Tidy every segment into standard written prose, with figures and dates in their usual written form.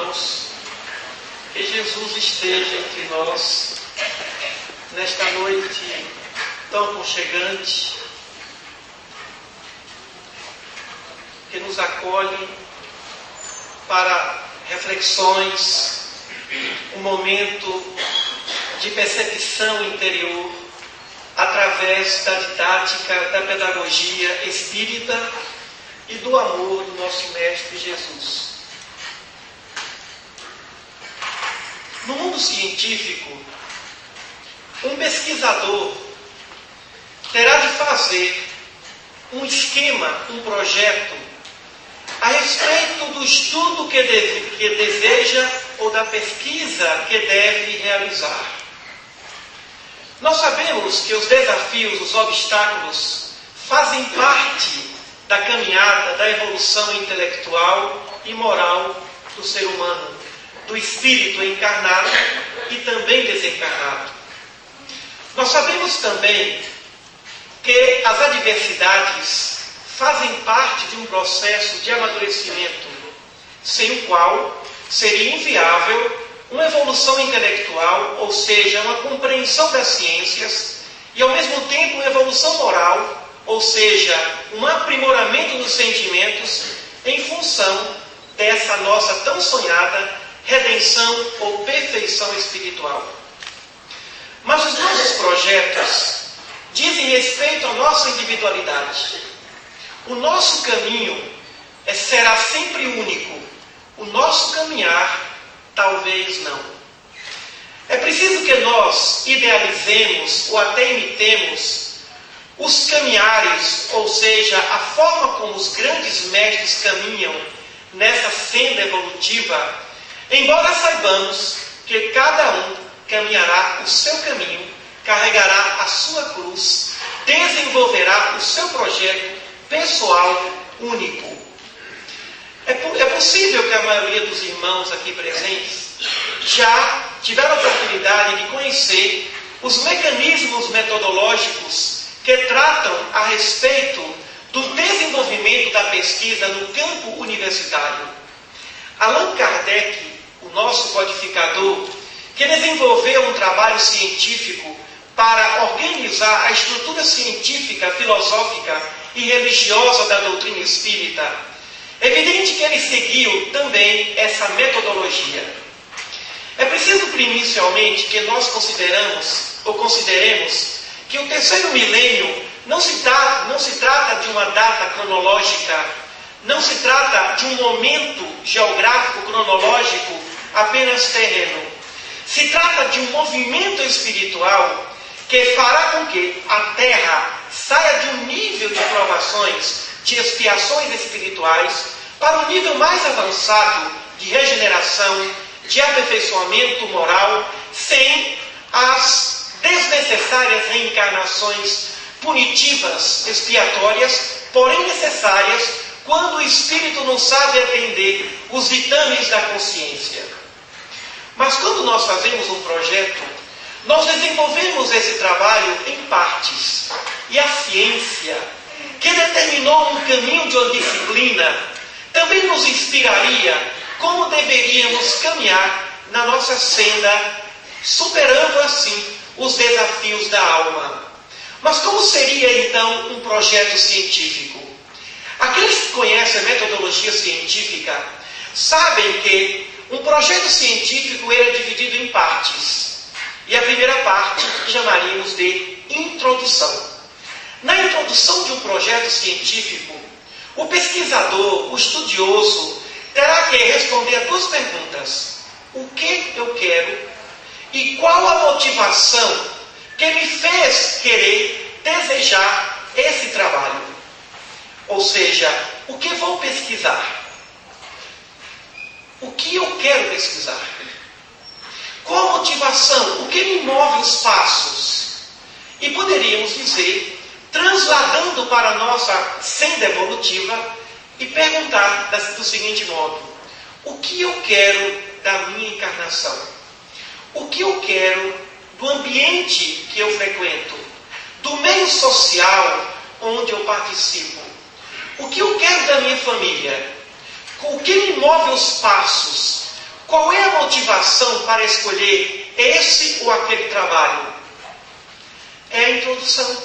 irmãos, que Jesus esteja entre nós nesta noite tão aconchegante, que nos acolhe para reflexões, um momento de percepção interior através da didática, da pedagogia espírita e do amor do nosso Mestre Jesus. No mundo científico, um pesquisador terá de fazer um esquema, um projeto a respeito do estudo que deseja ou da pesquisa que deve realizar. Nós sabemos que os desafios, os obstáculos, fazem parte da caminhada, da evolução intelectual e moral do ser humano, do espírito encarnado e também desencarnado. Nós sabemos também que as adversidades fazem parte de um processo de amadurecimento, sem o qual seria inviável uma evolução intelectual, ou seja, uma compreensão das ciências, e ao mesmo tempo uma evolução moral, ou seja, um aprimoramento dos sentimentos em função dessa nossa tão sonhada redenção ou perfeição espiritual. Mas os nossos projetos dizem respeito à nossa individualidade. O nosso caminho será sempre único. O nosso caminhar, talvez não. É preciso que nós idealizemos ou até imitemos os caminhares, ou seja, a forma como os grandes mestres caminham nessa senda evolutiva, embora saibamos que cada um caminhará o seu caminho, carregará a sua cruz, desenvolverá o seu projeto pessoal único. É possível que a maioria dos irmãos aqui presentes já tiveram a oportunidade de conhecer os mecanismos metodológicos que tratam a respeito do desenvolvimento da pesquisa no campo universitário. Allan Kardec, o nosso codificador, que desenvolveu um trabalho científico para organizar a estrutura científica, filosófica e religiosa da doutrina espírita, é evidente que ele seguiu também essa metodologia. É preciso, inicialmente, que nós consideremos que o terceiro milênio não se trata de uma data cronológica, não se trata de um momento geográfico cronológico apenas terreno. Se trata de um movimento espiritual que fará com que a Terra saia de um nível de provações, de expiações espirituais, para um nível mais avançado de regeneração, de aperfeiçoamento moral, sem as desnecessárias reencarnações punitivas, expiatórias, porém necessárias quando o espírito não sabe atender os ditames da consciência. Mas quando nós fazemos um projeto, nós desenvolvemos esse trabalho em partes. E a ciência, que determinou um caminho de uma disciplina, também nos inspiraria como deveríamos caminhar na nossa senda, superando assim os desafios da alma. Mas como seria então um projeto científico? Aqueles que conhecem a metodologia científica sabem que um projeto científico é dividido em partes. E a primeira parte chamaríamos de introdução. Na introdução de um projeto científico, o pesquisador, o estudioso, terá que responder a duas perguntas. O que eu quero e qual a motivação que me fez querer, desejar esse trabalho? Ou seja, o que vou pesquisar? O que eu quero pesquisar? Qual a motivação? O que me move os passos? E poderíamos dizer, transladando para a nossa senda evolutiva, e perguntar do seguinte modo: o que eu quero da minha encarnação? O que eu quero do ambiente que eu frequento? Do meio social onde eu participo? O que eu quero da minha família? O que me move os passos? Qual é a motivação para escolher esse ou aquele trabalho? É a introdução.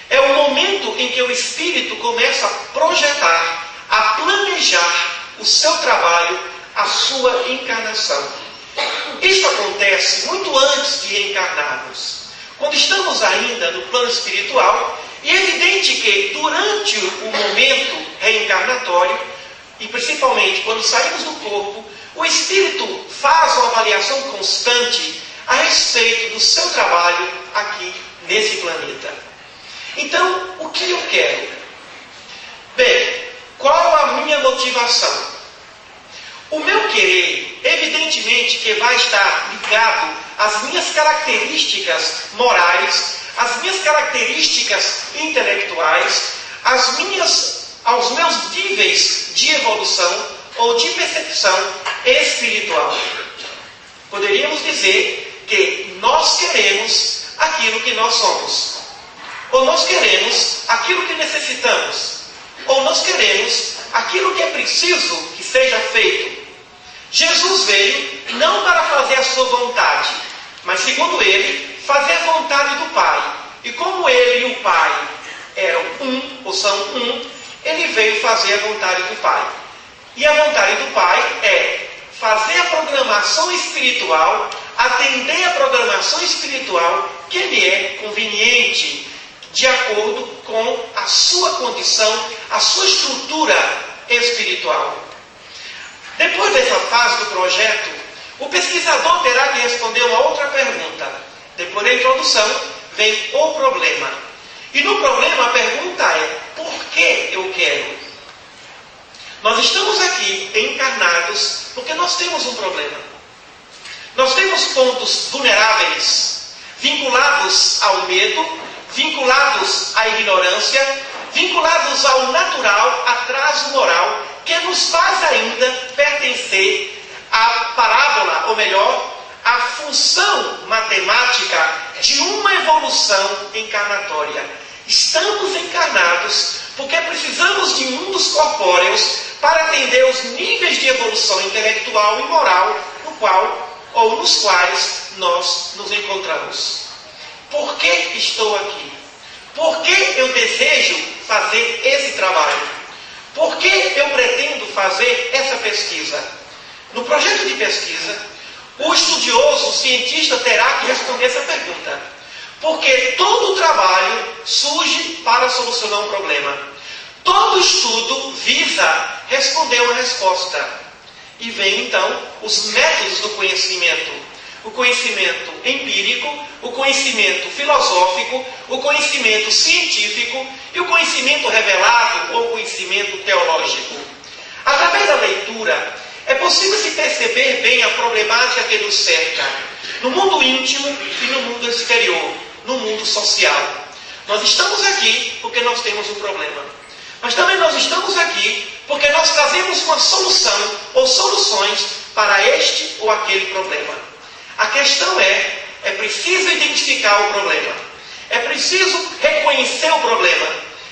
É o momento em que o Espírito começa a projetar, a planejar o seu trabalho, a sua encarnação. Isso acontece muito antes de reencarnarmos. Quando estamos ainda no plano espiritual, e é evidente que durante o momento reencarnatório, e principalmente quando saímos do corpo, o Espírito faz uma avaliação constante a respeito do seu trabalho aqui nesse planeta. Então, o que eu quero? Bem, qual a minha motivação? O meu querer, evidentemente, que vai estar ligado às minhas características morais, às minhas características intelectuais, aos meus níveis de evolução ou de percepção espiritual. Poderíamos dizer que nós queremos aquilo que nós somos, ou nós queremos aquilo que necessitamos, ou nós queremos aquilo que é preciso que seja feito. Jesus veio não para fazer a sua vontade, mas, segundo ele, fazer a vontade do Pai. E como ele e o Pai eram um, ou são um, ele veio fazer a vontade do Pai. E a vontade do Pai é fazer a programação espiritual, atender a programação espiritual que lhe é conveniente, de acordo com a sua condição, a sua estrutura espiritual. Depois dessa fase do projeto, o pesquisador terá que responder uma outra pergunta. Depois da introdução, vem o problema. E no problema a pergunta é: por que eu quero? Nós estamos aqui encarnados porque nós temos um problema. Nós temos pontos vulneráveis, vinculados ao medo, vinculados à ignorância, vinculados ao natural atraso moral, que nos faz ainda pertencer à parábola, ou melhor, à função matemática de uma evolução encarnatória. Estamos encarnados porque precisamos de mundos corpóreos para atender os níveis de evolução intelectual e moral no qual ou nos quais nós nos encontramos. Por que estou aqui? Por que eu desejo fazer esse trabalho? Por que eu pretendo fazer essa pesquisa? No projeto de pesquisa, o estudioso, o cientista, terá que responder essa pergunta. Porque todo trabalho surge para solucionar um problema. Todo estudo visa responder uma resposta. E vem então os métodos do conhecimento. O conhecimento empírico, o conhecimento filosófico, o conhecimento científico e o conhecimento revelado ou conhecimento teológico. Através da leitura, é possível se perceber bem a problemática que nos cerca, no mundo íntimo e no mundo exterior, no mundo social. Nós estamos aqui porque nós temos um problema. Mas também nós estamos aqui porque nós trazemos uma solução ou soluções para este ou aquele problema. A questão é preciso identificar o problema. É preciso reconhecer o problema.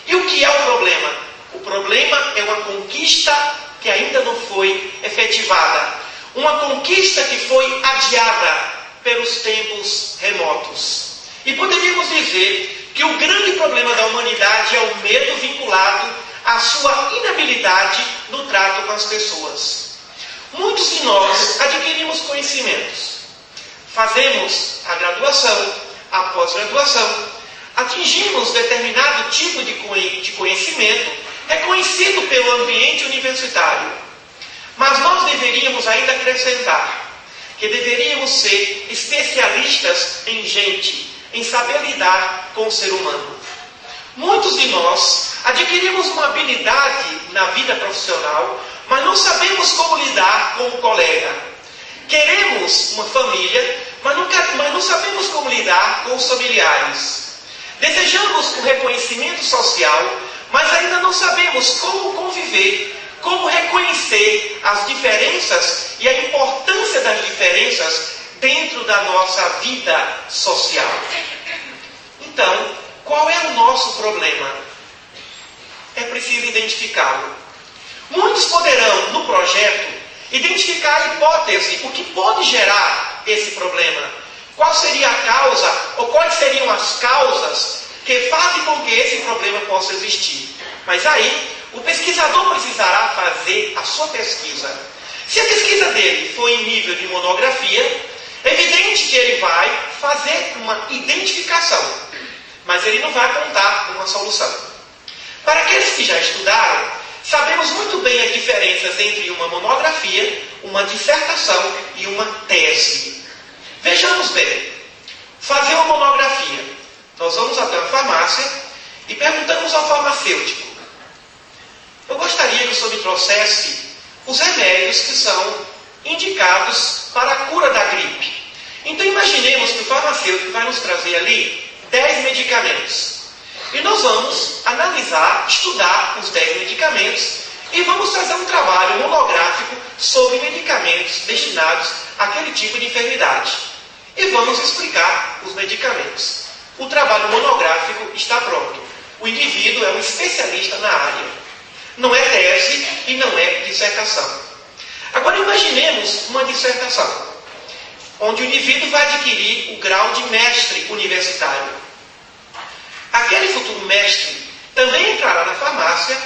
E o que é o problema? O problema é uma conquista que ainda não foi efetivada. Uma conquista que foi adiada pelos tempos remotos. E poderíamos dizer que o grande problema da humanidade é o medo vinculado à sua inabilidade no trato com as pessoas. Muitos de nós adquirimos conhecimentos. Fazemos a graduação, a pós-graduação, atingimos determinado tipo de conhecimento reconhecido pelo ambiente universitário. Mas nós deveríamos ainda acrescentar que deveríamos ser especialistas em gente, em saber lidar com o ser humano. Muitos de nós adquirimos uma habilidade na vida profissional, mas não sabemos como lidar com o colega. Queremos uma família, mas não sabemos como lidar com os familiares. Desejamos o reconhecimento social, mas ainda não sabemos como conviver, como reconhecer as diferenças e a importância das diferenças dentro da nossa vida social. Então, qual é o nosso problema? É preciso identificá-lo. Muitos poderão, no projeto, identificar a hipótese, o que pode gerar esse problema. Qual seria a causa, ou quais seriam as causas que fazem com que esse problema possa existir. Mas aí, o pesquisador precisará fazer a sua pesquisa. Se a pesquisa dele for em nível de monografia, é evidente que ele vai fazer uma identificação, mas ele não vai apontar uma solução. Para aqueles que já estudaram, sabemos muito bem as diferenças entre uma monografia, uma dissertação e uma tese. Vejamos bem. Fazer uma monografia. Nós vamos até a farmácia e perguntamos ao farmacêutico: eu gostaria que o senhor me trouxesse os remédios que são indicados para a cura da gripe. Então imaginemos que o farmacêutico vai nos trazer ali 10 medicamentos. E nós vamos analisar, estudar os 10 medicamentos e vamos fazer um trabalho monográfico sobre medicamentos destinados àquele tipo de enfermidade. E vamos explicar os medicamentos. O trabalho monográfico está pronto. O indivíduo é um especialista na área. Não é tese e não é dissertação. Agora imaginemos uma dissertação, onde o indivíduo vai adquirir o grau de mestre universitário. Aquele futuro mestre também entrará na farmácia,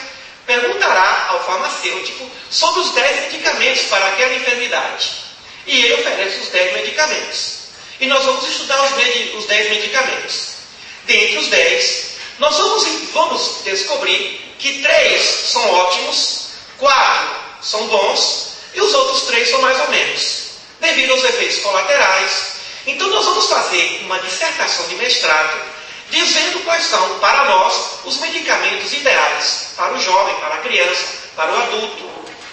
perguntará ao farmacêutico sobre os 10 medicamentos para aquela enfermidade. E ele oferece os 10 medicamentos. E nós vamos estudar os 10 medicamentos. Dentre os 10, nós vamos descobrir que 3 são ótimos, 4 são bons e os outros 3 são mais ou menos, devido aos efeitos colaterais. Então nós vamos fazer uma dissertação de mestrado dizendo quais são, para nós, os medicamentos ideais para o jovem, para a criança, para o adulto.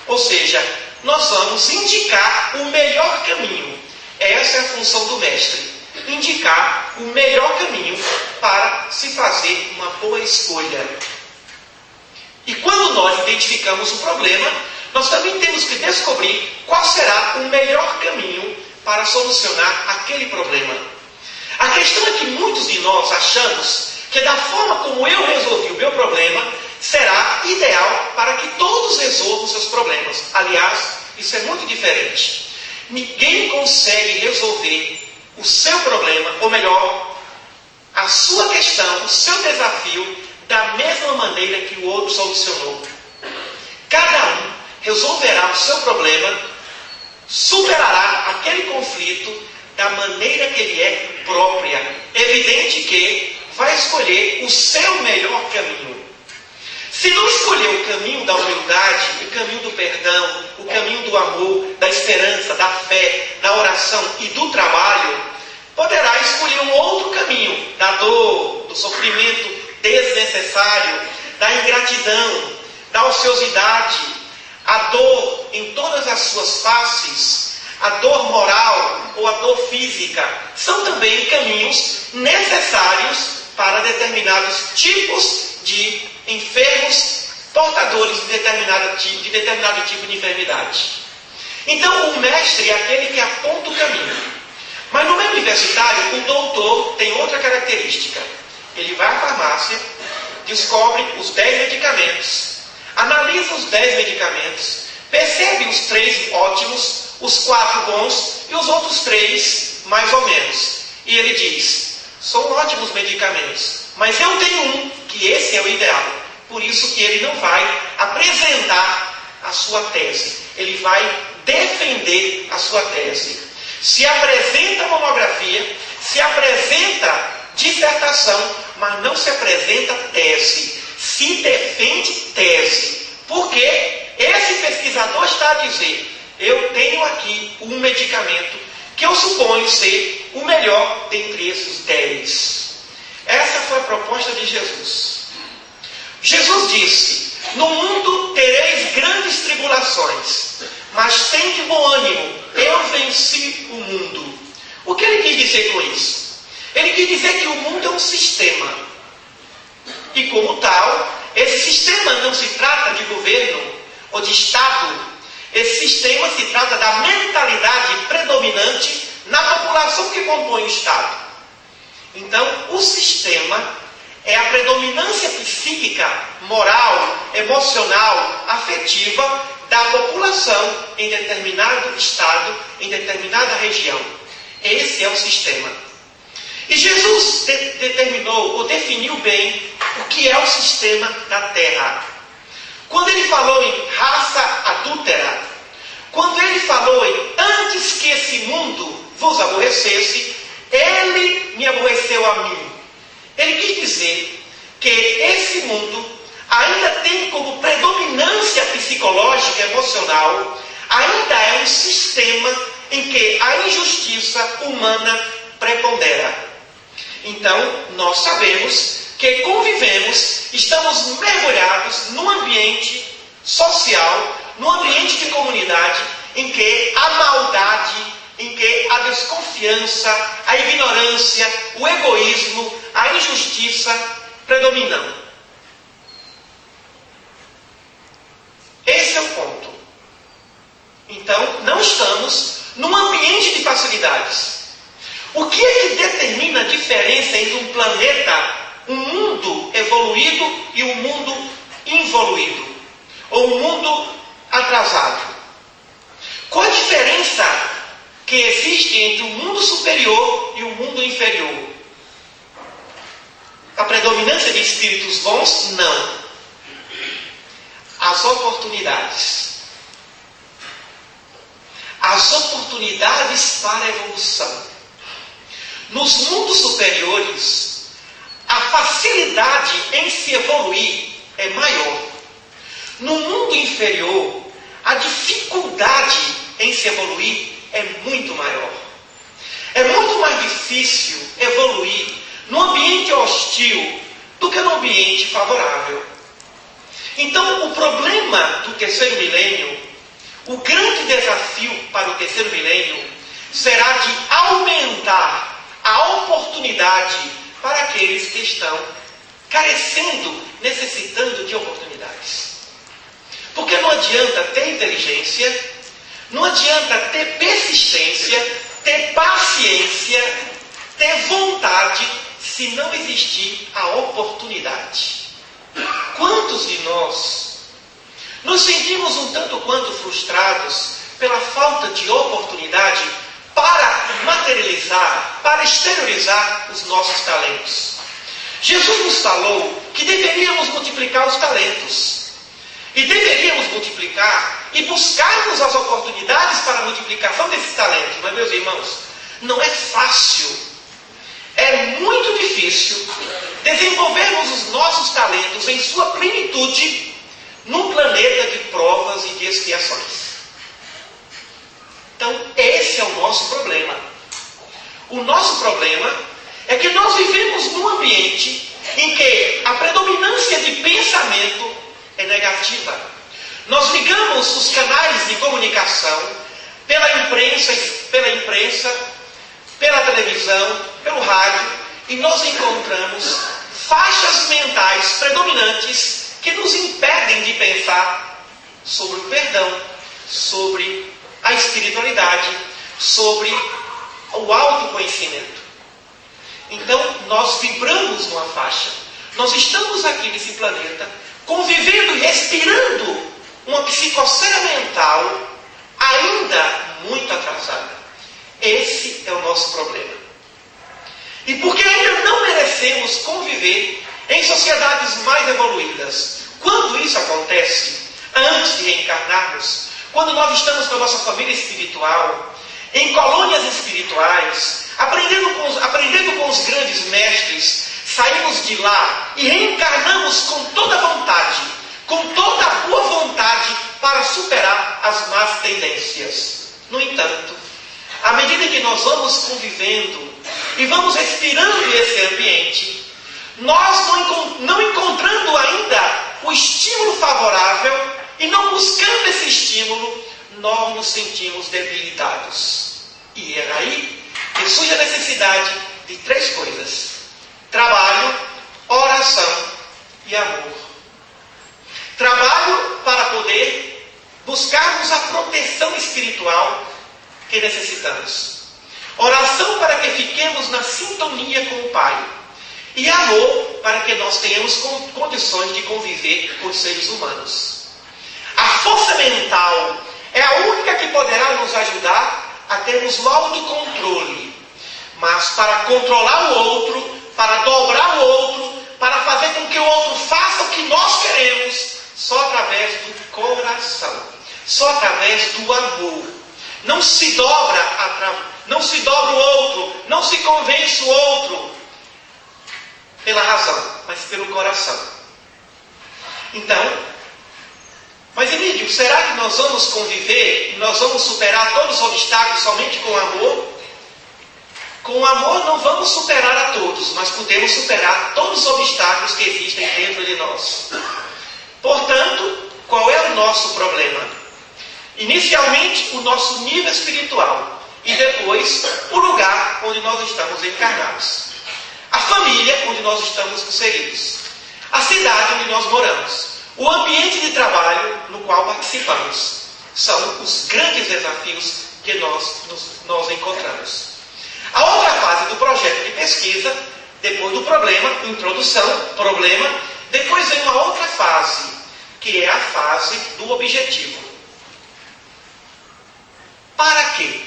Ou seja, nós vamos indicar o melhor caminho. Essa é a função do mestre. Indicar o melhor caminho para se fazer uma boa escolha. E quando nós identificamos o problema, nós também temos que descobrir qual será o melhor caminho para solucionar aquele problema. A questão é que muitos de nós achamos que da forma como eu resolvi o meu problema, será ideal para que todos resolvam seus problemas. Aliás, isso é muito diferente. Ninguém consegue resolver o seu problema, ou melhor, a sua questão, o seu desafio, da mesma maneira que o outro solucionou. Cada um resolverá o seu problema, superará aquele conflito da maneira que ele é própria. Evidente que vai escolher o seu melhor caminho. Se não escolher o caminho da humildade, o caminho do perdão, o caminho do amor, da esperança, da fé, da oração e do trabalho, poderá escolher um outro caminho, da dor, do sofrimento desnecessário, da ingratidão, da ociosidade, a dor em todas as suas faces, a dor moral ou a dor física, são também caminhos necessários para determinados tipos de enfermos portadores de determinado tipo de enfermidade. Então, o mestre é aquele que aponta o caminho. Mas no meio universitário, o doutor tem outra característica. Ele vai à farmácia, descobre os 10 medicamentos, analisa os 10 medicamentos, percebe os 3 ótimos, os 4 bons e os outros 3 mais ou menos. E ele diz: são ótimos medicamentos, mas eu tenho um, que esse é o ideal. Por isso que ele não vai apresentar a sua tese, ele vai defender a sua tese. Se apresenta monografia, se apresenta dissertação, mas não se apresenta tese. Se defende tese. Porque esse pesquisador está a dizer: eu tenho aqui um medicamento que eu suponho ser o melhor dentre esses 10. Essa foi a proposta de Jesus. Jesus disse: no mundo tereis grandes tribulações, mas tende bom ânimo, eu venci o mundo. O que ele quis dizer com isso? Ele quis dizer que o mundo é um sistema. E como tal, esse sistema não se trata de governo ou de Estado. Esse sistema se trata da mentalidade predominante na população que compõe o Estado. Então, o sistema é a predominância psíquica, moral, emocional, afetiva da população em determinado estado, em determinada região. Esse é o sistema. E Jesus determinou ou definiu bem o que é o sistema da terra. Quando ele falou em raça adúltera, quando ele falou em antes que esse mundo vos aborrecesse, ele me aborreceu a mim. Ele quis dizer que esse mundo ainda tem como predominância psicológica, emocional, ainda é um sistema em que a injustiça humana prepondera. Então, nós sabemos que convivemos, estamos mergulhados num ambiente social, num ambiente de comunidade, em que a maldade, em que a desconfiança, a ignorância, o egoísmo, a injustiça predominam. Esse é o ponto. Então, não estamos num ambiente de facilidades. O que é que determina a diferença entre um planeta, um mundo evoluído e um mundo involuído? Ou um mundo atrasado? Qual a diferença que existe entre o mundo superior e o mundo inferior? A predominância de espíritos bons? Não. As oportunidades. As oportunidades para a evolução. Nos mundos superiores, a facilidade em se evoluir é maior. No mundo inferior, a dificuldade em se evoluir é muito maior. É muito mais difícil evoluir num ambiente hostil do que num ambiente favorável. Então, o problema do terceiro milênio, o grande desafio para o terceiro milênio, será de aumentar a oportunidade para aqueles que estão carecendo, necessitando de oportunidades. Porque não adianta ter inteligência, não adianta ter persistência, ter paciência, ter vontade, se não existir a oportunidade. Quantos de nós nos sentimos um tanto quanto frustrados pela falta de oportunidade para materializar, para exteriorizar os nossos talentos? Jesus nos falou que deveríamos multiplicar os talentos. E deveríamos multiplicar e buscarmos as oportunidades para a multiplicação desses talentos. Mas, meus irmãos, não é fácil. É muito difícil desenvolvermos os nossos talentos em sua plenitude num planeta de provas e de expiações. Então, esse é o nosso problema. O nosso problema é que nós vivemos num ambiente em que a predominância de pensamento é negativa. Nós ligamos os canais de comunicação pela imprensa, pela televisão, pelo rádio, e nós encontramos faixas mentais predominantes que nos impedem de pensar sobre o perdão, sobre a espiritualidade, sobre o autoconhecimento. Então, nós vibramos numa faixa. Nós estamos aqui nesse planeta, convivendo e respirando uma psicosfera mental ainda muito atrasada. Esse é o nosso problema. E porque ainda não merecemos conviver em sociedades mais evoluídas. Quando isso acontece, antes de reencarnarmos, quando nós estamos com a nossa família espiritual, em colônias espirituais, aprendendo com os grandes mestres, saímos de lá e reencarnamos com toda a vontade, com toda a boa vontade para superar as más tendências. No entanto, à medida que nós vamos convivendo e vamos respirando esse ambiente, nós não encontrando ainda o estímulo favorável e não buscando esse estímulo, nós nos sentimos debilitados. E é aí que surge a necessidade de 3 coisas: trabalho, oração e amor. Trabalho para poder buscarmos a proteção espiritual que necessitamos. Oração para que fiquemos na sintonia com o Pai. E amor para que nós tenhamos condições de conviver com os seres humanos. A força mental é a única que poderá nos ajudar a termos o autocontrole. Mas para controlar o outro, para dobrar o outro, para fazer com que o outro faça o que nós queremos, só através do coração, só através do amor. Não se dobra o outro, não se convence o outro pela razão, mas pelo coração. Então, mas Emílio, será que nós vamos conviver e nós vamos superar todos os obstáculos somente com amor? Com amor não vamos superar a todos, mas podemos superar todos os obstáculos que existem dentro de nós. Portanto, qual é o nosso problema? Inicialmente, o nosso nível espiritual e depois, o lugar onde nós estamos encarnados. A família onde nós estamos inseridos. A cidade onde nós moramos. O ambiente de trabalho no qual participamos. São os grandes desafios que nós encontramos. A outra fase do projeto de pesquisa, depois do problema, introdução, problema, depois vem uma outra fase, que é a fase do objetivo. Para quê?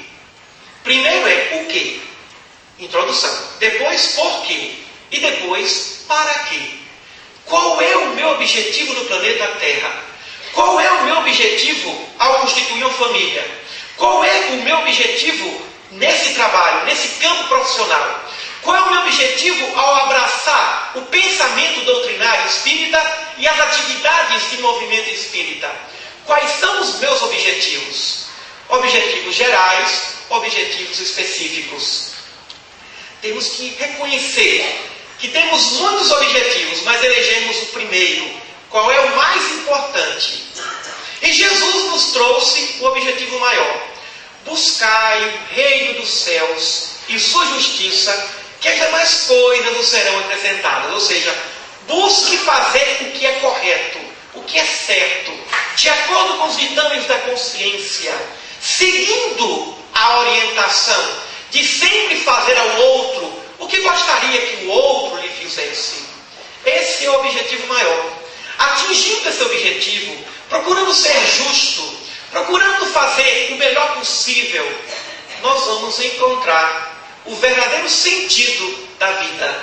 Primeiro é o quê? Introdução. Depois por quê? E depois para quê? Qual é o meu objetivo no planeta Terra? Qual é o meu objetivo ao constituir uma família? Qual é o meu objetivo nesse trabalho, nesse campo profissional? Qual é o meu objetivo ao abraçar o pensamento doutrinário espírita e as atividades de movimento espírita? Quais são os meus objetivos? Objetivos gerais, objetivos específicos. Temos que reconhecer que temos muitos objetivos, mas elegemos o primeiro. Qual é o mais importante? E Jesus nos trouxe o objetivo maior. Buscai o reino dos céus e sua justiça, que as demais coisas vos serão acrescentadas. Ou seja, busque fazer o que é correto, o que é certo, de acordo com os ditames da consciência, seguindo a orientação de sempre fazer ao outro o que gostaria que o outro lhe fizesse. Esse é o objetivo maior. Atingindo esse objetivo, procurando ser justo, procurando fazer o melhor possível, nós vamos encontrar o verdadeiro sentido da vida.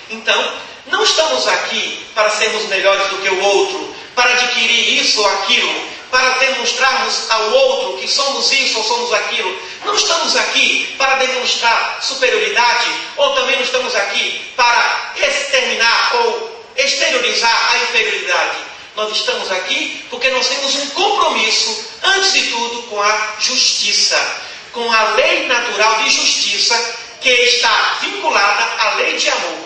Então, não estamos aqui para sermos melhores do que o outro, para adquirir isso ou aquilo, para demonstrarmos ao outro que somos isso ou somos aquilo. Não estamos aqui para demonstrar superioridade, ou também não estamos aqui para exterminar ou exteriorizar a inferioridade. Nós estamos aqui porque nós temos um compromisso, antes de tudo, com a justiça, com a lei natural de justiça que está vinculada à lei de amor,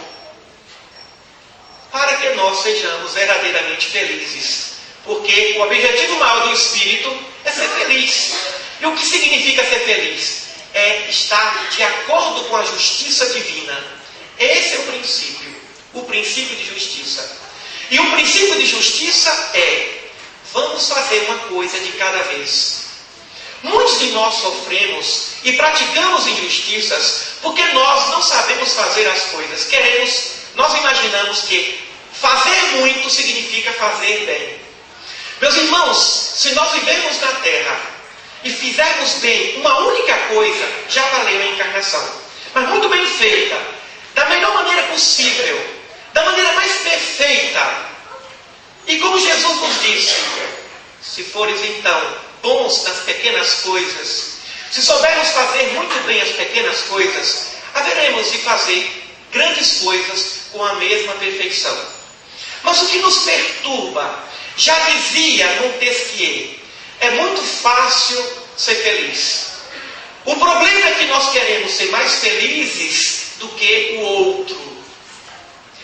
para que nós sejamos verdadeiramente felizes. Porque o objetivo maior do Espírito é ser feliz. E o que significa ser feliz? É estar de acordo com a justiça divina. Esse é o princípio de justiça. E o princípio de justiça é: vamos fazer uma coisa de cada vez. Muitos de nós sofremos e praticamos injustiças porque nós não sabemos fazer as coisas. Nós imaginamos que fazer muito significa fazer bem. Meus irmãos, se nós vivemos na Terra e fizermos bem uma única coisa, já valeu a encarnação. Mas muito bem feita, da melhor maneira possível, da maneira mais perfeita. E como Jesus nos disse, se fores então bons nas pequenas coisas, se soubermos fazer muito bem as pequenas coisas, haveremos de fazer grandes coisas com a mesma perfeição. Mas o que nos perturba, já dizia Montesquieu, é muito fácil ser feliz. O problema é que nós queremos ser mais felizes do que o outro.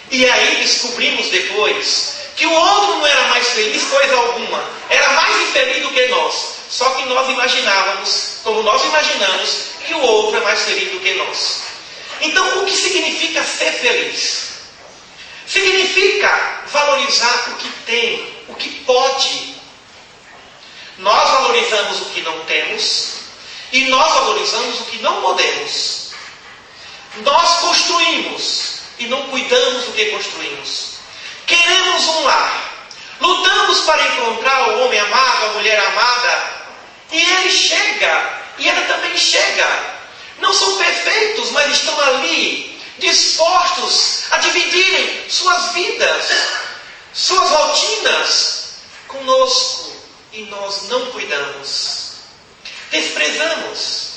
E aí descobrimos depois que o outro não era mais feliz coisa alguma, era mais infeliz do que nós. Só que nós imaginávamos, como nós imaginamos, que o outro é mais feliz do que nós. Então, o que significa ser feliz? Significa valorizar o que tem, o que pode. Nós valorizamos o que não temos e nós valorizamos o que não podemos. Nós construímos e não cuidamos do que construímos. Queremos um lar, Lutamos para encontrar o homem amado, a mulher amada. E ele chega, e ela também chega. Não são perfeitos, mas estão ali, dispostos a dividirem suas vidas, suas rotinas conosco. E nós não cuidamos. Desprezamos.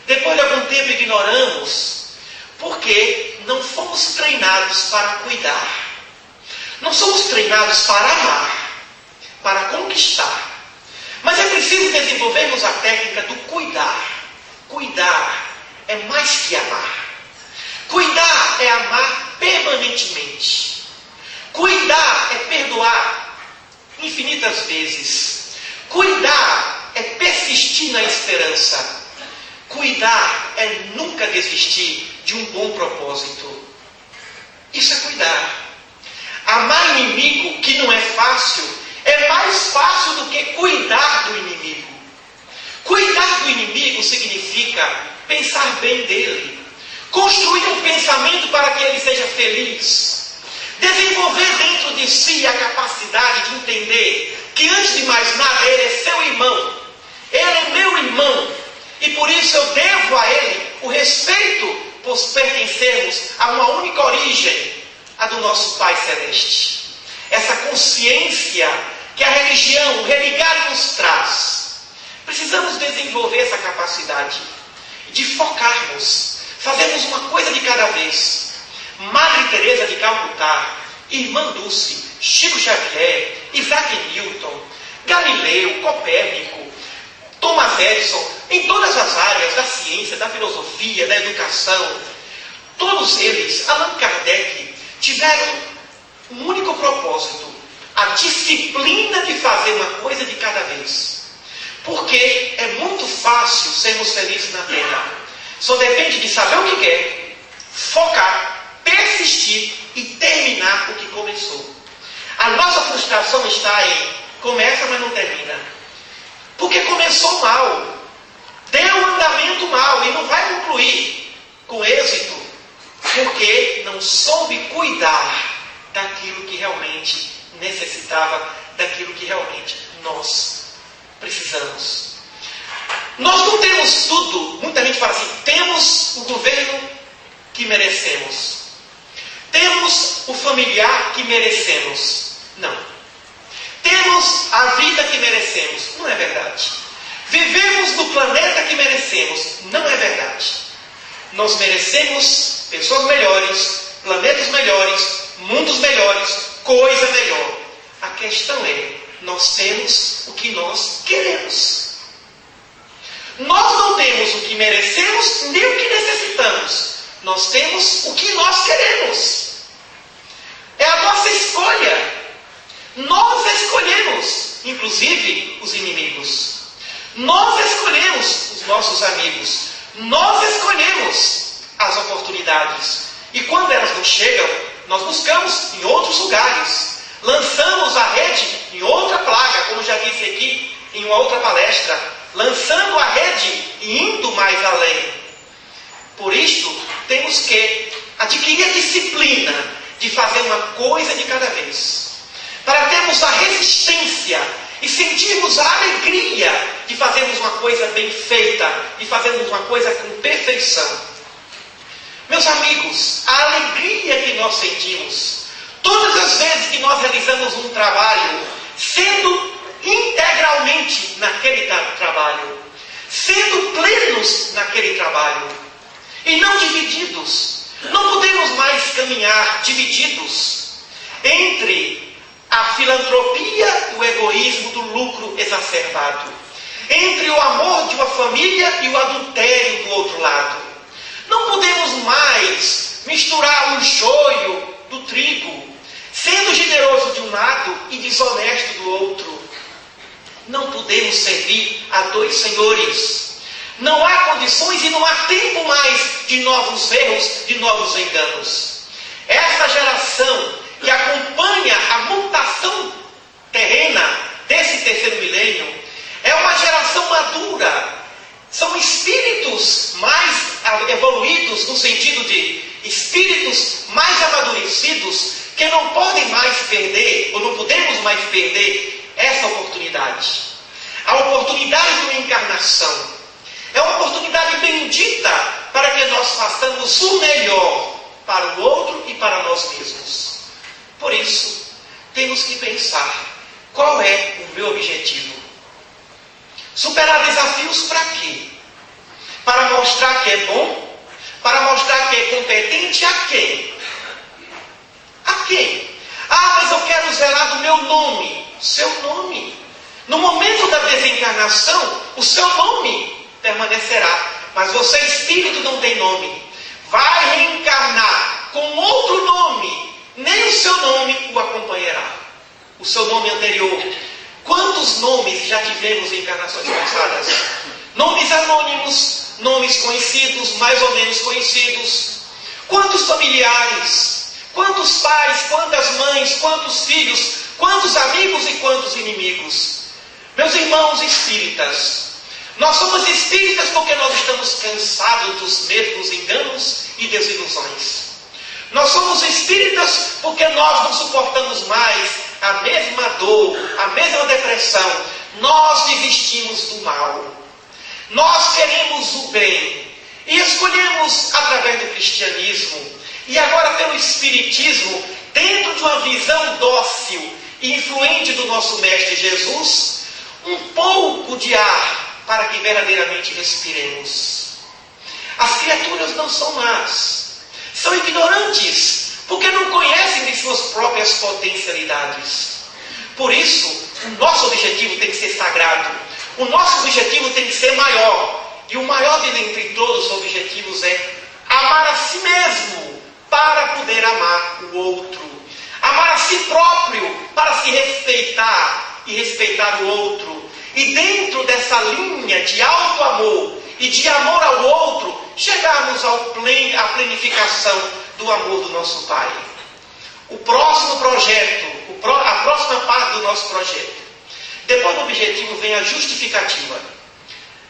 Depois de algum tempo ignoramos. Porque não fomos treinados para cuidar. Não somos treinados para amar, para conquistar. Mas é preciso desenvolvermos a técnica do cuidar. Cuidar é mais que amar. Cuidar é amar permanentemente. Cuidar é perdoar infinitas vezes. Cuidar é persistir na esperança. Cuidar é nunca desistir de um bom propósito. Isso é cuidar. Amar inimigo, que não é fácil, é mais fácil do que cuidar do inimigo. Cuidar do inimigo significa pensar bem dele, construir um pensamento para que ele seja feliz, desenvolver dentro de si a capacidade de entender que, antes de mais nada, ele é seu irmão, ele é meu irmão, e por isso eu devo a ele o respeito por pertencermos a uma única origem, a do nosso Pai Celeste. Essa consciência que a religião, o religar nos traz. Precisamos desenvolver essa capacidade de focarmos, fazermos uma coisa de cada vez. Madre Teresa de Calcutá, Irmã Dulce, Chico Xavier, Isaac Newton, Galileu, Copérnico, Thomas Edison, em todas as áreas da ciência, da filosofia, da educação, todos eles, Allan Kardec, tiveram um único propósito: a disciplina de fazer uma coisa de cada vez. Porque é muito fácil sermos felizes na Terra. Só depende de saber o que quer, focar, persistir e terminar o que começou. A nossa frustração está em começa, mas não termina. Porque começou mal, deu um andamento mal e não vai concluir com êxito. Porque não soube cuidar daquilo que realmente necessitava, daquilo que realmente nós precisamos. Nós não temos tudo. Muita gente fala assim: temos o governo que merecemos, temos o familiar que merecemos. Não. Temos a vida que merecemos. Não é verdade. Vivemos no planeta que merecemos. Não é verdade. Nós merecemos pessoas melhores, planetas melhores, mundos melhores, coisa melhor. A questão é, nós temos o que nós queremos. Nós não temos o que merecemos, nem o que necessitamos. Nós temos o que nós queremos. É a nossa escolha. Nós escolhemos, inclusive, os inimigos. Nós escolhemos os nossos amigos. Nós escolhemos as oportunidades. E quando elas não chegam, nós buscamos em outros lugares. Lançamos a rede em outra plaga, como já disse aqui em uma outra palestra. Lançando a rede e indo mais além. Por isto, temos que adquirir a disciplina de fazer uma coisa de cada vez. Para termos a resistência e sentirmos a alegria de fazermos uma coisa bem feita, de fazermos uma coisa com perfeição. Meus amigos, a alegria que nós sentimos, todas as vezes que nós realizamos um trabalho, sendo integralmente naquele trabalho, sendo plenos naquele trabalho, e não divididos. Não podemos mais caminhar divididos entre a filantropia e o egoísmo do lucro exacerbado, entre o amor de uma família e o adultério do outro lado. Não podemos mais misturar o joio do trigo, sendo generoso de um lado e desonesto do outro. Não podemos servir a dois senhores. Não há condições e não há tempo mais de novos erros, de novos enganos. Essa geração que acompanha a mutação terrena desse terceiro milênio é uma geração madura. São espíritos mais evoluídos, no sentido de espíritos mais amadurecidos, que não podem mais perder, ou não podemos mais perder, essa oportunidade. A oportunidade de uma encarnação. É uma oportunidade bendita para que nós façamos o melhor para o outro e para nós mesmos. Por isso, temos que pensar, qual é o meu objetivo? Superar desafios para quê? Para mostrar que é bom? Para mostrar que é competente a quem? A quem? Ah, mas eu quero zelar do meu nome. Seu nome. No momento da desencarnação, o seu nome permanecerá. Mas você, espírito, não tem nome. Vai reencarnar com outro nome. Nem o seu nome o acompanhará. O seu nome anterior. Quantos nomes já tivemos em encarnações passadas? Nomes anônimos, nomes conhecidos, mais ou menos conhecidos. Quantos familiares, quantos pais, quantas mães, quantos filhos, quantos amigos e quantos inimigos. Meus irmãos espíritas, nós somos espíritas porque nós estamos cansados dos mesmos enganos e desilusões. Nós somos espíritas porque nós não suportamos mais a mesma dor, a mesma depressão. Nós desistimos do mal. Nós queremos o bem. E escolhemos, através do cristianismo, e agora pelo espiritismo, dentro de uma visão dócil e influente do nosso Mestre Jesus, um pouco de ar para que verdadeiramente respiremos. As criaturas não são más. São ignorantes, porque não conhecem de suas próprias potencialidades. Por isso, o nosso objetivo tem que ser sagrado. O nosso objetivo tem que ser maior. E o maior dentre todos os objetivos é amar a si mesmo, para poder amar o outro. Amar a si próprio, para se respeitar e respeitar o outro. E dentro dessa linha de auto-amor e de amor ao outro, chegarmos à plenificação do amor do nosso Pai. O próximo projeto, a próxima parte do nosso projeto. Depois do objetivo vem a justificativa.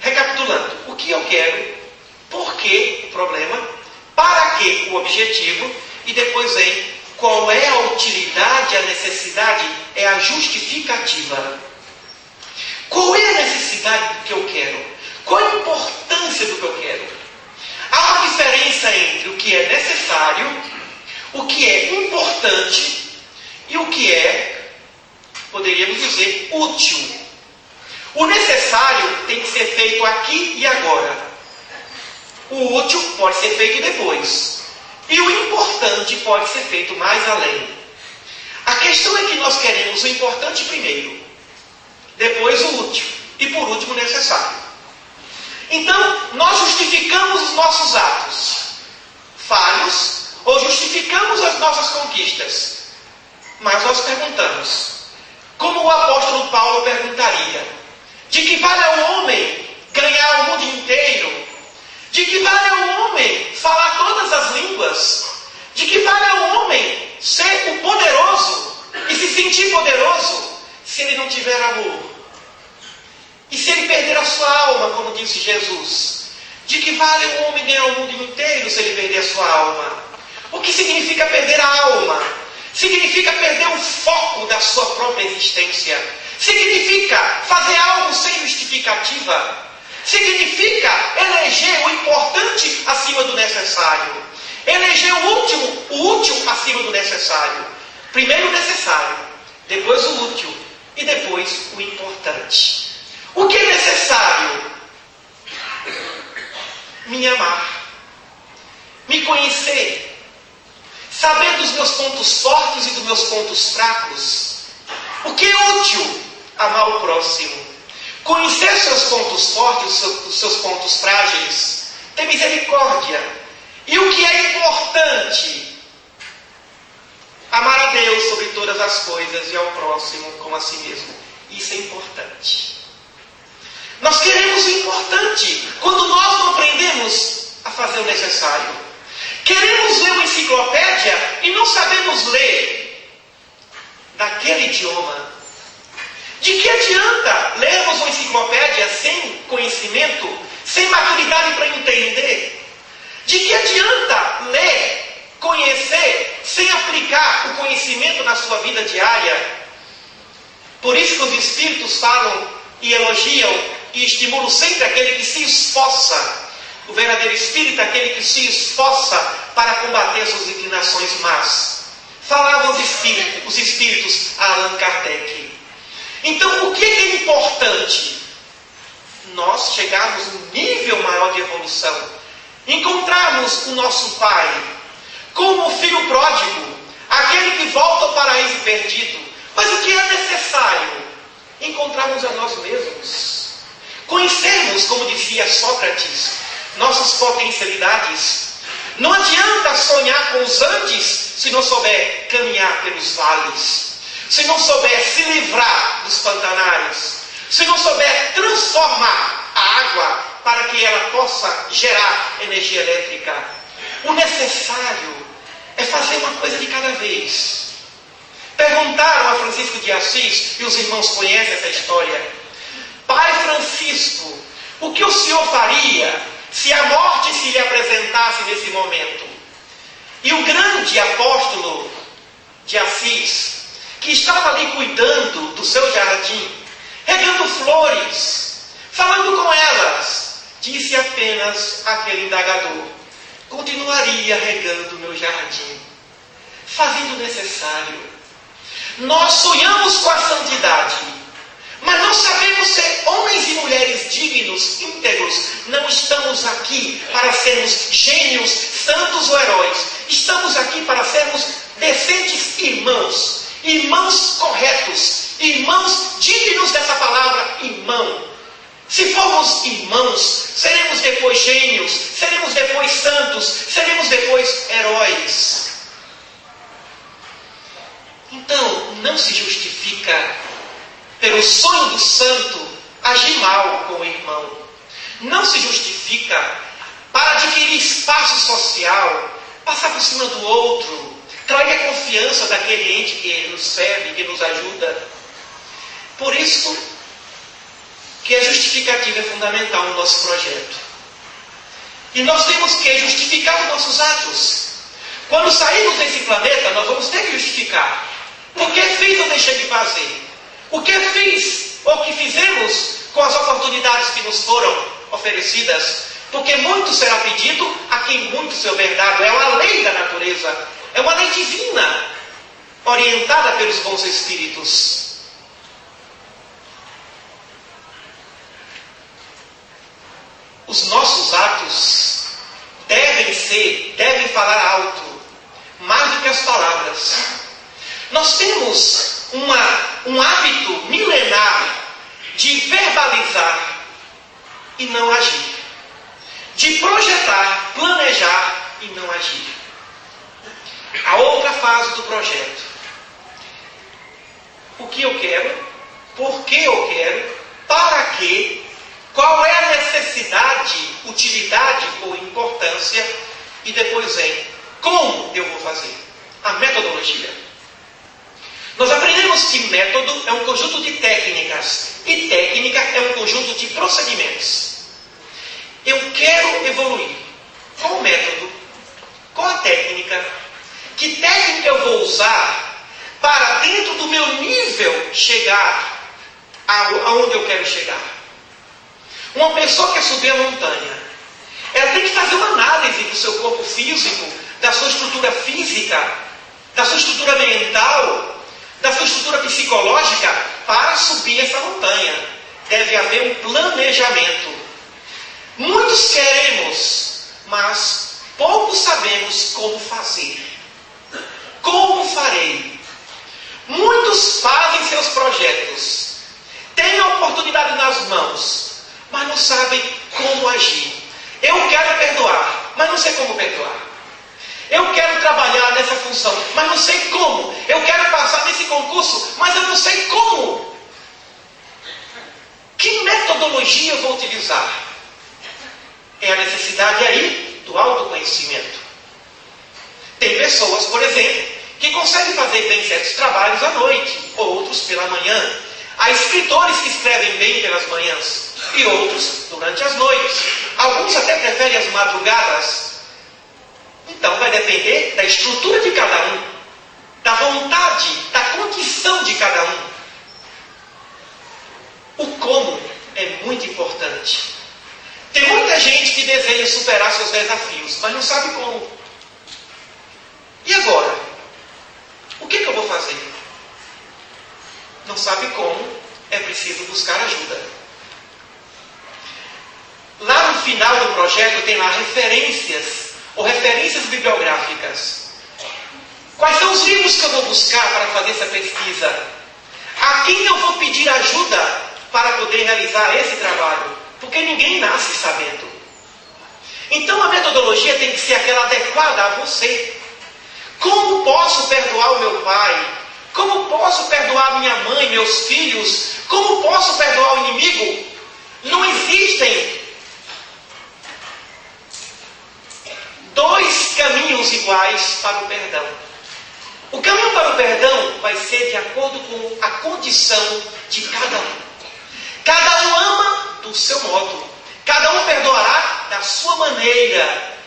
Recapitulando, o que eu quero, por que o problema, para que o objetivo, e depois vem qual é a utilidade, a necessidade, é a justificativa. Qual é a necessidade do que eu quero? Qual é a importância do que eu quero? Há uma diferença entre o que é necessário, o que é importante e o que é, poderíamos dizer, útil. O necessário tem que ser feito aqui e agora. O útil pode ser feito depois. E o importante pode ser feito mais além. A questão é que nós queremos o importante primeiro, depois o útil e por último o necessário. Então, nós justificamos os nossos atos falhos ou justificamos as nossas conquistas. Mas nós perguntamos, como o apóstolo Paulo perguntaria, de que vale ao homem ganhar o mundo inteiro? De que vale ao homem falar todas as línguas? De que vale ao homem ser o poderoso e se sentir poderoso se ele não tiver amor? E se ele perder a sua alma, como disse Jesus? De que vale o homem ganhar o mundo inteiro se ele perder a sua alma? O que significa perder a alma? Significa perder o foco da sua própria existência. Significa fazer algo sem justificativa. Significa eleger o importante acima do necessário. Eleger o útil acima do necessário. Primeiro o necessário, depois o útil e depois o importante. O que é necessário? Me amar, me conhecer, saber dos meus pontos fortes e dos meus pontos fracos. O que é útil? Amar o próximo, conhecer seus pontos fortes, os seus pontos frágeis, ter misericórdia. E o que é importante? Amar a Deus sobre todas as coisas e ao próximo como a si mesmo. Isso é importante. Nós queremos o importante quando nós não aprendemos a fazer o necessário. Queremos ler uma enciclopédia e não sabemos ler daquele idioma. De que adianta lermos uma enciclopédia sem conhecimento, sem maturidade para entender? De que adianta ler, conhecer, sem aplicar o conhecimento na sua vida diária. Por isso que os Espíritos falam e elogiam e estimulam sempre aquele que se esforça. O verdadeiro Espírito é aquele que se esforça para combater suas inclinações más. Falavam os Espíritos a Allan Kardec. Então, o que é importante? Nós chegarmos a um nível maior de evolução. Encontrarmos o nosso Pai como o filho pródigo, aquele que volta ao paraíso perdido. Mas o que é necessário? Encontrarmos a nós mesmos. Conhecermos, como dizia Sócrates, nossas potencialidades. Não adianta sonhar com os Andes se não souber caminhar pelos vales, se não souber se livrar dos pantanais, se não souber transformar a água para que ela possa gerar energia elétrica. O necessário é fazer uma coisa de cada vez. Perguntaram a Francisco de Assis, e os irmãos conhecem essa história: Pai Francisco, o que o senhor faria se a morte se lhe apresentasse nesse momento? E o grande apóstolo de Assis, que estava ali cuidando do seu jardim, regando flores, falando com elas, disse apenas àquele indagador: continuaria regando meu jardim, fazendo o necessário. Nós sonhamos com a santidade, mas não sabemos ser homens e mulheres dignos, íntegros. Não estamos aqui para sermos gênios, santos ou heróis. Estamos aqui para sermos decentes irmãos, irmãos corretos, irmãos dignos dessa palavra irmão. Se formos irmãos, seremos depois gênios, seremos depois santos, seremos depois heróis. Então, não se justifica pelo sonho do santo agir mal com o irmão. Não se justifica para adquirir espaço social, passar por cima do outro, trair a confiança daquele ente que nos serve, que nos ajuda. Por isso que a justificativa é fundamental no nosso projeto. E nós temos que justificar os nossos atos. Quando sairmos desse planeta, nós vamos ter que justificar. Por que fiz ou deixei de fazer? O que fiz ou que fizemos com as oportunidades que nos foram oferecidas? Porque muito será pedido, a quem muito se houver dado. É uma lei da natureza, é uma lei divina, orientada pelos bons espíritos. Os nossos atos devem falar alto, mais do que as palavras. Nós temos um hábito milenar de verbalizar e não agir, de projetar, planejar e não agir. A outra fase do projeto: o que eu quero, por que eu quero, para quê, qual é a necessidade, utilidade ou importância, e depois vem como eu vou fazer, a metodologia. Nós aprendemos que método é um conjunto de técnicas e técnica é um conjunto de procedimentos. Eu quero evoluir. Qual o método? Qual a técnica? Que técnica eu vou usar para, dentro do meu nível, chegar aonde eu quero chegar? Uma pessoa que quer subir a montanha, ela tem que fazer uma análise do seu corpo físico, da sua estrutura física, da sua estrutura mental, da sua estrutura psicológica para subir essa montanha. Deve haver um planejamento. Muitos queremos, mas poucos sabemos como fazer. Como farei? Muitos fazem seus projetos, têm a oportunidade nas mãos, mas não sabem como agir. Eu quero perdoar, mas não sei como perdoar. Eu quero trabalhar nessa função, mas não sei como. Eu quero passar nesse concurso, mas eu não sei como. Que metodologia eu vou utilizar? É a necessidade aí do autoconhecimento. Tem pessoas, por exemplo, que conseguem fazer bem certos trabalhos à noite, outros pela manhã. Há escritores que escrevem bem pelas manhãs e outros durante as noites. Alguns até preferem as madrugadas. Então vai depender da estrutura de cada um, da vontade, da condição de cada um. O como é muito importante. Tem muita gente que deseja superar seus desafios, mas não sabe como. E agora? O que eu vou fazer? Não sabe como? É preciso buscar ajuda. Lá no final do projeto tem lá referências ou referências bibliográficas. Quais são os livros que eu vou buscar para fazer essa pesquisa? A quem eu vou pedir ajuda para poder realizar esse trabalho? Porque ninguém nasce sabendo. Então a metodologia tem que ser aquela adequada a você. Como posso perdoar o meu pai? Como posso perdoar minha mãe, meus filhos? Como posso perdoar o inimigo? Não existem dois caminhos iguais para o perdão. O caminho para o perdão vai ser de acordo com a condição de cada um. Cada um ama do seu modo. Cada um perdoará da sua maneira.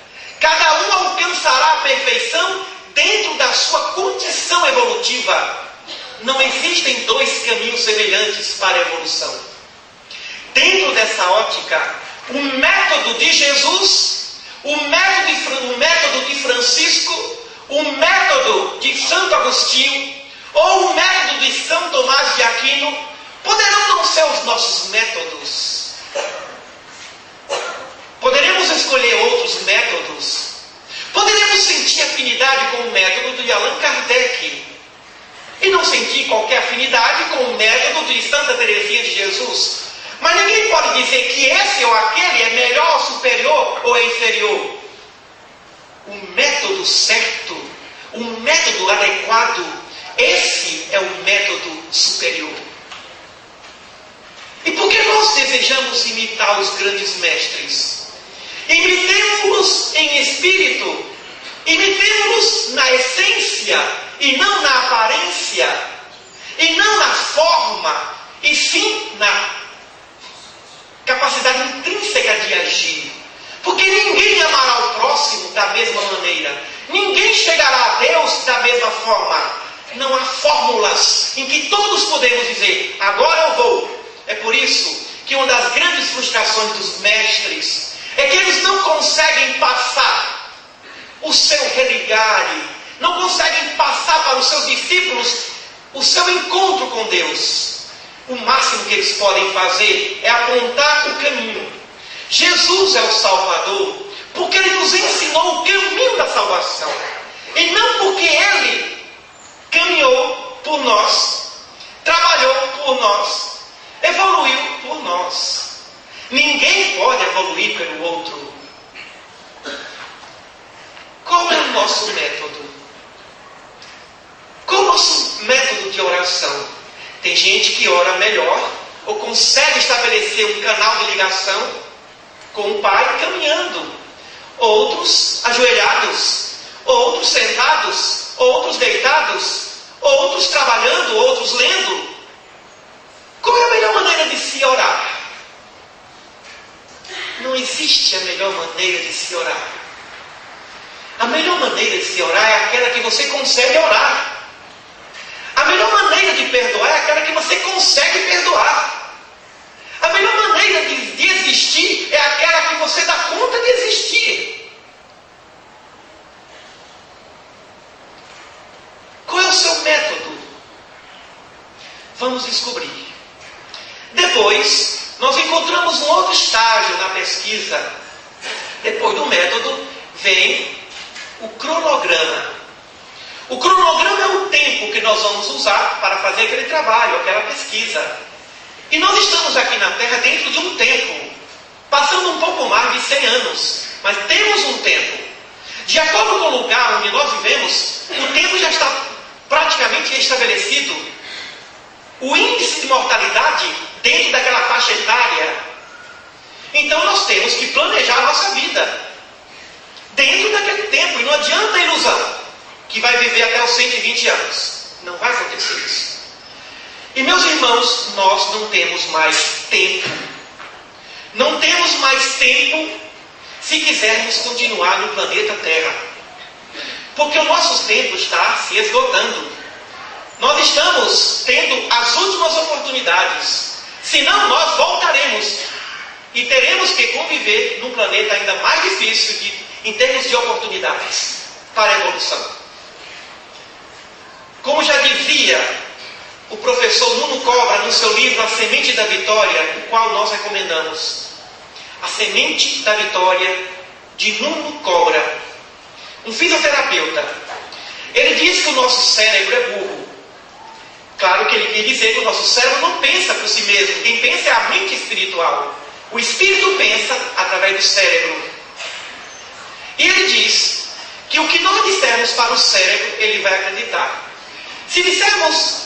Cada um alcançará a perfeição dentro da sua condição evolutiva. Não existem dois caminhos semelhantes para a evolução. Dentro dessa ótica, o método de Jesus, o método de Francisco, o método de Santo Agostinho, ou o método de São Tomás de Aquino, poderão não ser os nossos métodos. Poderemos escolher outros métodos. Poderemos sentir afinidade com o método de Allan Kardec e não sentir qualquer afinidade com o método de Santa Teresinha de Jesus. Mas ninguém pode dizer que esse ou aquele é melhor, superior ou é inferior. O método certo, o método adequado, esse é o método superior. E por que nós desejamos imitar os grandes mestres? Imitemos-los em espírito, imitemos-los na essência e não na aparência, e não na forma, e sim na capacidade intrínseca de agir. Porque ninguém amará o próximo da mesma maneira, ninguém chegará a Deus da mesma forma. Não há fórmulas em que todos podemos dizer, agora eu vou. É por isso que uma das grandes frustrações dos mestres é que eles não conseguem passar o seu religare, não conseguem passar para os seus discípulos o seu encontro com Deus. O máximo que eles podem fazer é apontar o caminho. Jesus é o Salvador, porque Ele nos ensinou o caminho da salvação. E não porque Ele caminhou por nós, trabalhou por nós, evoluiu por nós. Ninguém pode evoluir pelo outro. Qual é o nosso método? Qual é o nosso método de oração? Tem gente que ora melhor, ou consegue estabelecer um canal de ligação com o Pai caminhando. Outros ajoelhados, outros sentados, outros deitados, outros trabalhando, outros lendo. Qual é a melhor maneira de se orar? Não existe a melhor maneira de se orar. A melhor maneira de se orar é aquela que você consegue orar. A melhor maneira de perdoar é aquela que você consegue perdoar. A melhor maneira de existir é aquela que você dá conta de existir. Qual é o seu método? Vamos descobrir. Depois, nós encontramos um outro estágio na pesquisa. Depois do método, vem o cronograma. O cronograma é o tempo que nós vamos usar para fazer aquele trabalho, aquela pesquisa. E nós estamos aqui na Terra dentro de um tempo, passando um pouco mais de 100 anos, mas temos um tempo. De acordo com o lugar onde nós vivemos, o tempo já está praticamente estabelecido. O índice de mortalidade dentro daquela faixa etária. Então nós temos que planejar a nossa vida dentro daquele tempo. E não adianta a ilusão que vai viver até os 120 anos. Não vai acontecer isso. E meus irmãos, nós não temos mais tempo. Não temos mais tempo se quisermos continuar no planeta Terra. Porque o nosso tempo está se esgotando. Nós estamos tendo as últimas oportunidades. Senão nós voltaremos e teremos que conviver num planeta ainda mais difícil em termos de oportunidades para a evolução. Como já dizia o professor Nuno Cobra no seu livro A Semente da Vitória, o qual nós recomendamos. A Semente da Vitória, de Nuno Cobra, um fisioterapeuta. Ele diz que o nosso cérebro é burro. Claro que ele quer dizer que o nosso cérebro não pensa por si mesmo. Quem pensa é a mente espiritual. O espírito pensa através do cérebro. E ele diz que o que nós dissermos para o cérebro, ele vai acreditar. Se dissermos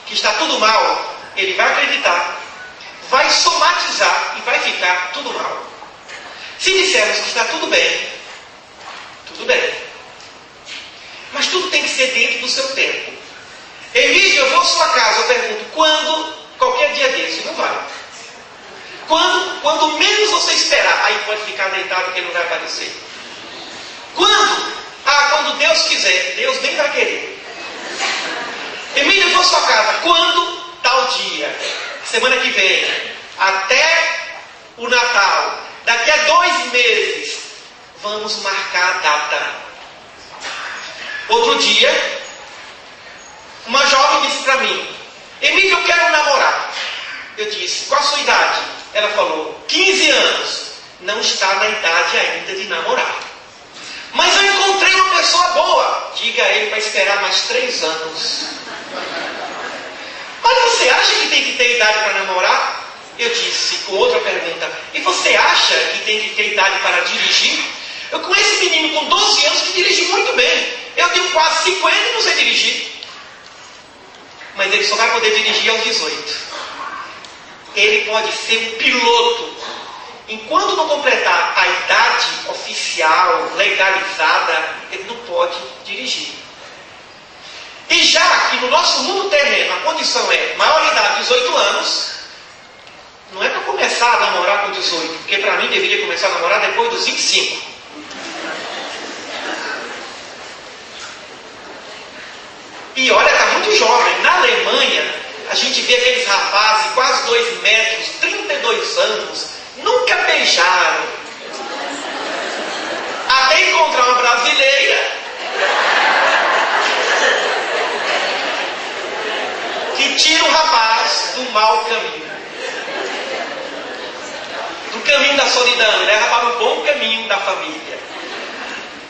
que está tudo mal, ele vai acreditar, vai somatizar e vai ficar tudo mal. Se dissermos que está tudo bem, tudo bem. Mas tudo tem que ser dentro do seu tempo. Emílio, eu vou à sua casa, eu pergunto, quando? Qualquer dia desse, não vai. Quando menos você esperar, aí pode ficar deitado que ele não vai aparecer. Quando? Quando Deus quiser. Deus nem vai querer. Emílio, eu vou à sua casa. Quando? Tal dia. Semana que vem. Até o Natal. Daqui a 2 meses. Vamos marcar a data. Outro dia, uma jovem disse para mim, Emílio, eu quero namorar. Eu disse, qual a sua idade? Ela falou, 15 anos. Não está na idade ainda de namorar. Mas eu encontrei uma pessoa boa. Diga a ele para esperar mais 3 anos. Mas você acha que tem que ter idade para namorar? Eu disse, com outra pergunta, e você acha que tem que ter idade para dirigir? Eu conheço um menino com 12 anos que dirige muito bem. Eu tenho quase 50 e não sei dirigir. Mas ele só vai poder dirigir aos 18. Ele pode ser um piloto. Enquanto não completar a idade oficial, legalizada, ele não pode dirigir. E já que no nosso mundo terreno a condição é maioridade de 18 anos, não é para começar a namorar com 18, porque para mim deveria começar a namorar depois dos 25. E olha, está muito jovem. Na Alemanha, a gente vê aqueles rapazes, quase 2 metros, 32 anos, nunca beijaram. Até encontrar uma brasileira que tira o rapaz do mau caminho. Do caminho da solidão, leva para o bom caminho da família.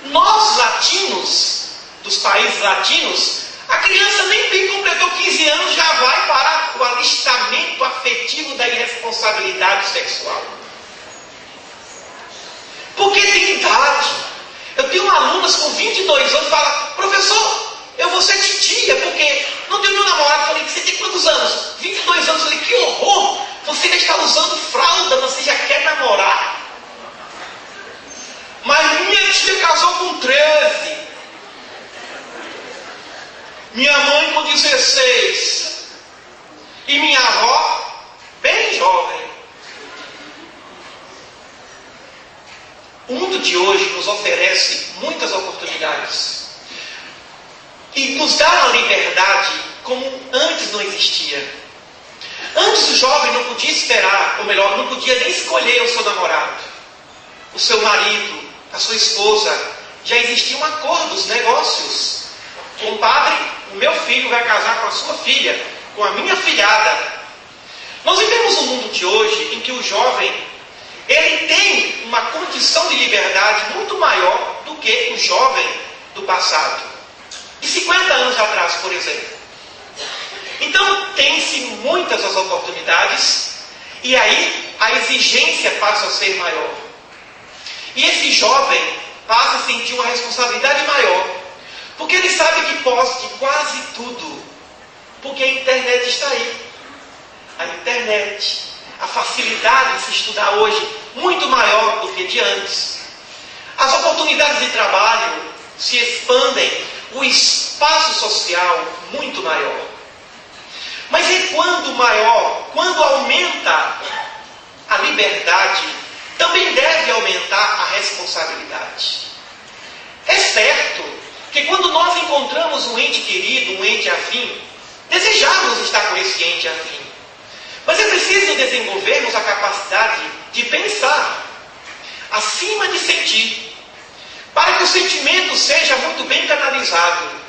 Nós, latinos, dos países latinos, a criança nem bem completou 15 anos, já vai para o alistamento afetivo da irresponsabilidade sexual. Porque tem idade. Eu tenho alunas com 22 anos que falam, professor, eu vou ser titia, porque não tenho meu namorado. Eu falei, você tem quantos anos? 22 anos. Eu falei, que horror! Você já está usando fralda, você já quer namorar. Mas minha tia casou com 13. Minha mãe com 16. E minha avó, bem jovem. O mundo de hoje nos oferece muitas oportunidades. E nos dá uma liberdade como antes não existia. Antes o jovem não podia esperar, ou melhor, não podia nem escolher o seu namorado, o seu marido, a sua esposa. Já existiam acordos, negócios. Compadre, o meu filho vai casar com a sua filha, com a minha filhada. Nós vivemos um mundo de hoje em que o jovem, ele tem uma condição de liberdade muito maior do que o jovem do passado. De 50 anos atrás, por exemplo. Então, tem-se muitas as oportunidades, e aí a exigência passa a ser maior. E esse jovem passa a sentir uma responsabilidade maior, porque ele sabe que pode quase tudo, porque a internet está aí. A internet, a facilidade de se estudar hoje, muito maior do que de antes. As oportunidades de trabalho se expandem, o espaço social muito maior. Mas e quando maior, quando aumenta a liberdade, também deve aumentar a responsabilidade. É certo que quando nós encontramos um ente querido, um ente afim, desejamos estar com esse ente afim. Mas é preciso desenvolvermos a capacidade de pensar, acima de sentir, para que o sentimento seja muito bem canalizado.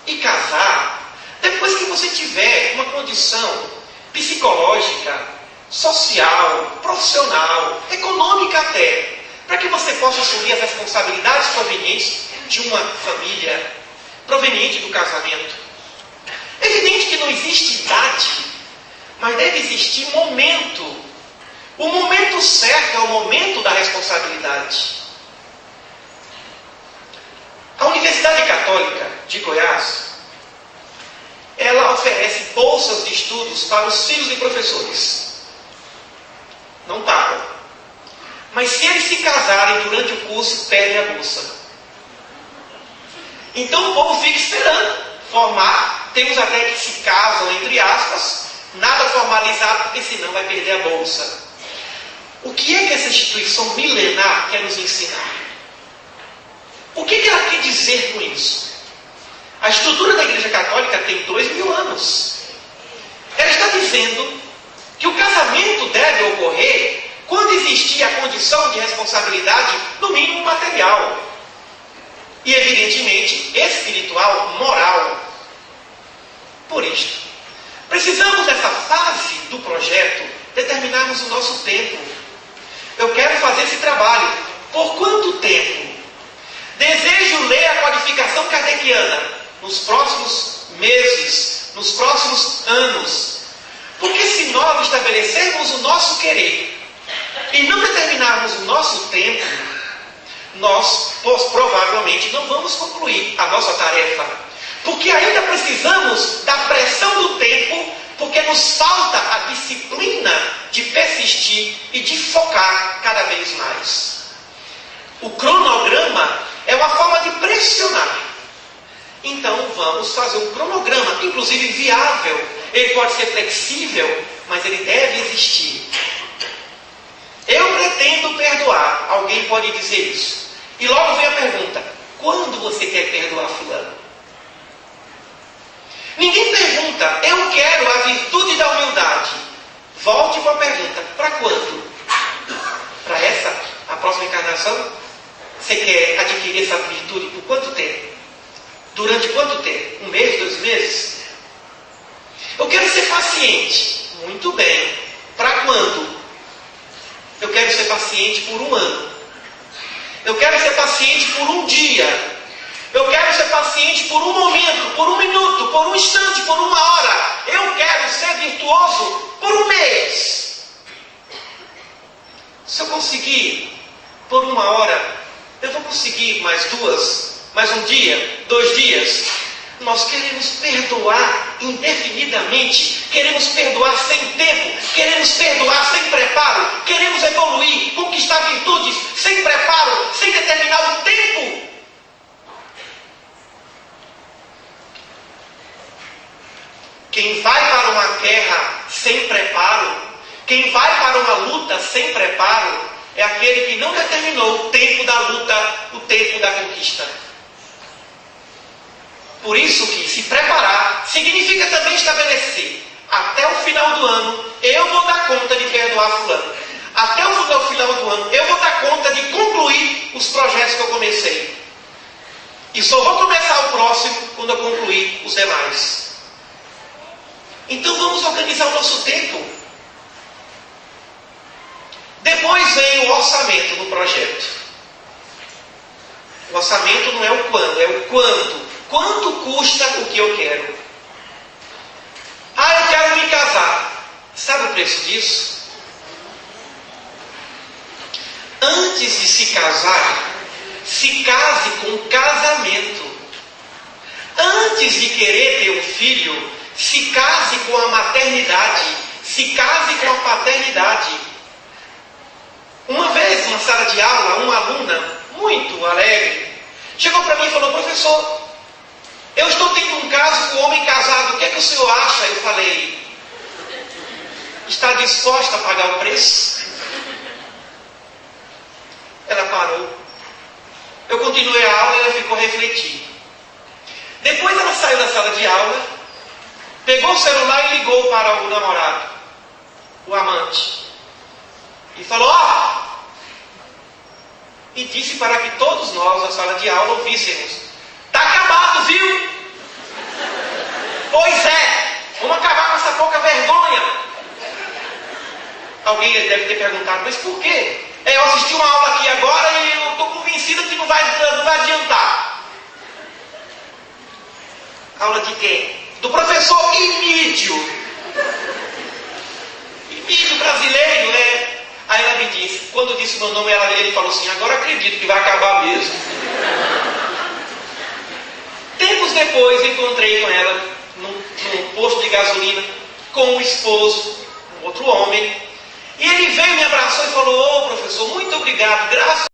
E casar, depois que você tiver uma condição psicológica, social, profissional, econômica até, para que você possa assumir as responsabilidades provenientes de uma família, proveniente do casamento. É evidente que não existe idade, mas deve existir momento. O momento certo é o momento da responsabilidade. A Universidade Católica de Goiás, ela oferece bolsas de estudos para os filhos de professores. Não pagam. Mas se eles se casarem durante o curso, perdem a bolsa. Então o povo fica esperando formar. Temos até que se casam, entre aspas, nada formalizado, porque senão vai perder a bolsa. O que é que essa instituição milenar quer nos ensinar? O que ela quer dizer com isso? A estrutura da Igreja Católica tem 2000 anos. Ela está dizendo que o casamento deve ocorrer quando existir a condição de responsabilidade, no mínimo material. E, evidentemente, espiritual, moral. Por isto, precisamos, nessa fase do projeto, determinarmos o nosso tempo. Eu quero fazer esse trabalho. Por quanto tempo? Desejo ler a codificação kardeciana nos próximos meses, nos próximos anos. Porque se nós estabelecermos o nosso querer e não determinarmos o nosso tempo, nós provavelmente não vamos concluir a nossa tarefa. Porque ainda precisamos da pressão do tempo, porque nos falta a disciplina de persistir e de focar cada vez mais. O cronograma é uma forma de pressionar. Então vamos fazer um cronograma, inclusive viável. Ele pode ser flexível, mas ele deve existir. Eu pretendo perdoar. Alguém pode dizer isso. E logo vem a pergunta: quando você quer perdoar fulano? Ninguém pergunta: eu quero a virtude da humildade. Volte com a pergunta: para quando? Para a próxima encarnação? Você quer adquirir essa virtude por quanto tempo? Durante quanto tempo? 1 mês, 2 meses? Eu quero ser paciente. Muito bem. Para quando? Eu quero ser paciente por 1 ano. Eu quero ser paciente por 1 dia. Eu quero ser paciente por 1 momento, por 1 minuto, por 1 instante, por 1 hora. Eu quero ser virtuoso por 1 mês. Se eu conseguir por 1 hora, eu vou conseguir mais 2, mais 1 dia, 2 dias. Nós queremos perdoar indefinidamente, queremos perdoar sem tempo, queremos perdoar sem preparo, queremos evoluir, conquistar virtudes sem preparo, sem determinar o tempo. Quem vai para uma guerra sem preparo, quem vai para uma luta sem preparo, é aquele que não determinou o tempo da luta, o tempo da conquista. Por isso que se preparar significa também estabelecer: até o final do ano eu vou dar conta de perdoar fulano. Até o final do ano eu vou dar conta de concluir os projetos que eu comecei. E só vou começar o próximo quando eu concluir os demais. Então vamos organizar o nosso tempo. Depois vem o orçamento do projeto. O orçamento não é o quando, é o quanto. Quanto custa o que eu quero? Eu quero me casar. Sabe o preço disso? Antes de se casar, se case com casamento. Antes de querer ter um filho, se case com a maternidade. Se case com a paternidade. Uma vez, numa sala de aula, uma aluna muito alegre chegou para mim e falou: professor, eu estou tendo um caso com um homem casado, o que é que o senhor acha? Eu falei: está disposta a pagar o preço? Ela parou. Eu continuei a aula e ela ficou refletindo. Depois ela saiu da sala de aula, pegou o celular e ligou para o namorado, o amante, e falou: ó, e disse para que todos nós na sala de aula ouvíssemos: tá acabado, viu? Pois é, vamos acabar com essa pouca vergonha. Alguém deve ter perguntado: mas por quê? Eu assisti uma aula aqui agora e eu estou convencido que não vai adiantar. Aula de quê? Do professor Emílio. Emílio brasileiro, né? Aí ela me disse, quando disse meu nome, ele falou assim: agora acredito que vai acabar mesmo. Tempos depois encontrei com ela num posto de gasolina com o esposo, um outro homem. E ele veio, me abraçou e falou: ô professor, muito obrigado, graças